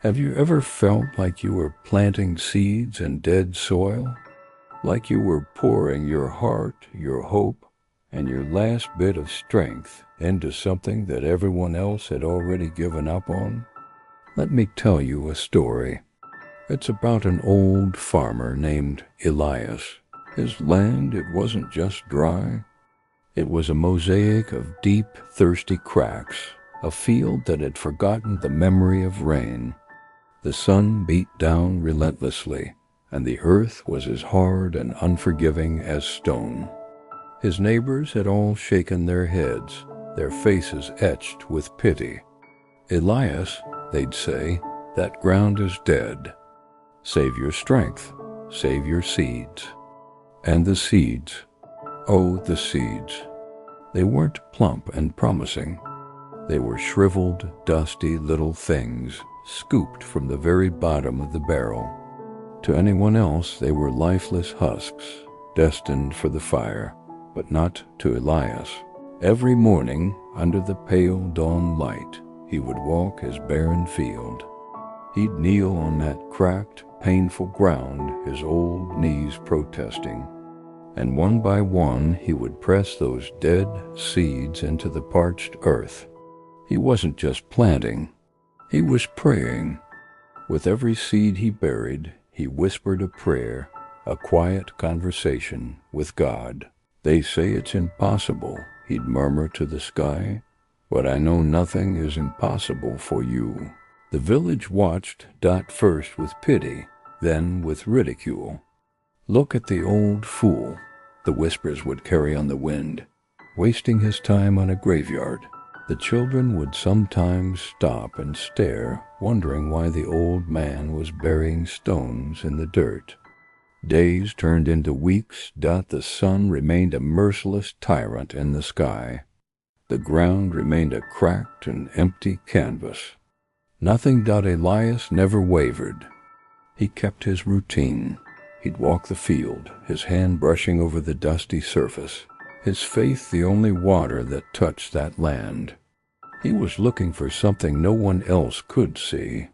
Have you ever felt like you were planting seeds in dead soil? Like you were pouring your heart, your hope, and your last bit of strength into something that everyone else had already given up on? Let me tell you a story. It's about an old farmer named Elias. His land, it wasn't just dry. It was a mosaic of deep, thirsty cracks, a field that had forgotten the memory of rain. The sun beat down relentlessly, and the earth was as hard and unforgiving as stone. His neighbors had all shaken their heads, their faces etched with pity. "Elias," they'd say, "that ground is dead. Save your strength, save your seeds." And the seeds, oh, the seeds. They weren't plump and promising. They were shriveled, dusty little things, scooped from the very bottom of the barrel. To anyone else, they were lifeless husks, destined for the fire, but not to Elias. Every morning, under the pale dawn light, he would walk his barren field. He'd kneel on that cracked, painful ground, his old knees protesting, and one by one he would press those dead seeds into the parched earth. He wasn't just planting, he was praying. With every seed he buried, he whispered a prayer, a quiet conversation with God. "They say it's impossible," he'd murmur to the sky, "but I know nothing is impossible for you." The village watched Dot first with pity, then with ridicule. "Look at the old fool," the whispers would carry on the wind, "wasting his time on a graveyard." The children would sometimes stop and stare, wondering why the old man was burying stones in the dirt. Days turned into weeks. The sun remained a merciless tyrant in the sky. The ground remained a cracked and empty canvas. Nothing. Elias never wavered. He kept his routine. He'd walk the field, his hand brushing over the dusty surface, his faith the only water that touched that land. He was looking for something no one else could see.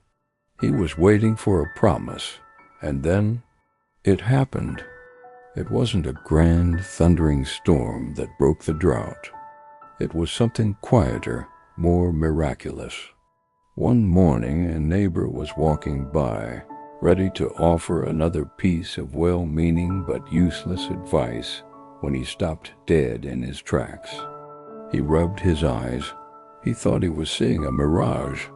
He was waiting for a promise, and then it happened. It wasn't a grand, thundering storm that broke the drought. It was something quieter, more miraculous. One morning, a neighbor was walking by, ready to offer another piece of well-meaning but useless advice, when he stopped dead in his tracks. He rubbed his eyes. He thought he was seeing a mirage.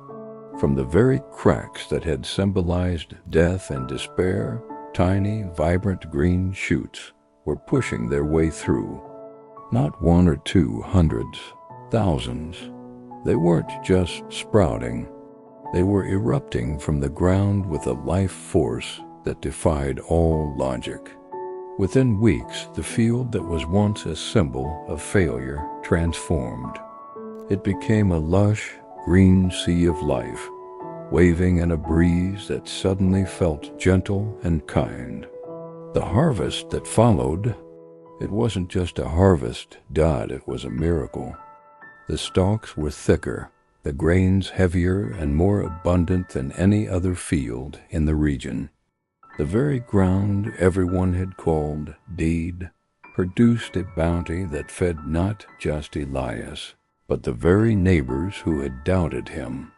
From the very cracks that had symbolized death and despair, tiny, vibrant green shoots were pushing their way through. Not one or two, hundreds, thousands. They weren't just sprouting. They were erupting from the ground with a life force that defied all logic. Within weeks, the field that was once a symbol of failure transformed. It became a lush, green sea of life, waving in a breeze that suddenly felt gentle and kind. The harvest that followed, it wasn't just a harvest, it was a miracle. The stalks were thicker, the grains heavier and more abundant than any other field in the region. The very ground everyone had called deed produced a bounty that fed not just Elias, but the very neighbors who had doubted him.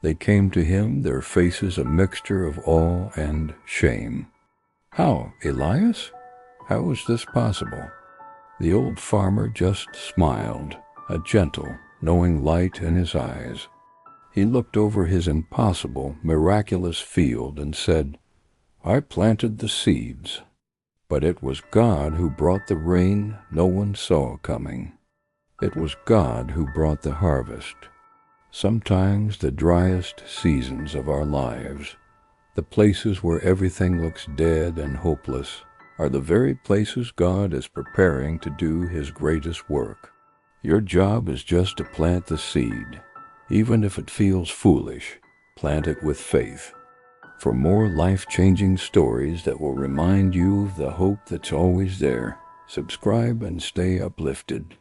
They came to him, their faces a mixture of awe and shame. "How, Elias? How is this possible?" The old farmer just smiled, a gentle, knowing light in his eyes. He looked over his impossible, miraculous field and said, "I planted the seeds, but it was God who brought the rain no one saw coming. It was God who brought the harvest." Sometimes the driest seasons of our lives, the places where everything looks dead and hopeless, are the very places God is preparing to do His greatest work. Your job is just to plant the seed. Even if it feels foolish, plant it with faith. For more life-changing stories that will remind you of the hope that's always there, subscribe and stay uplifted.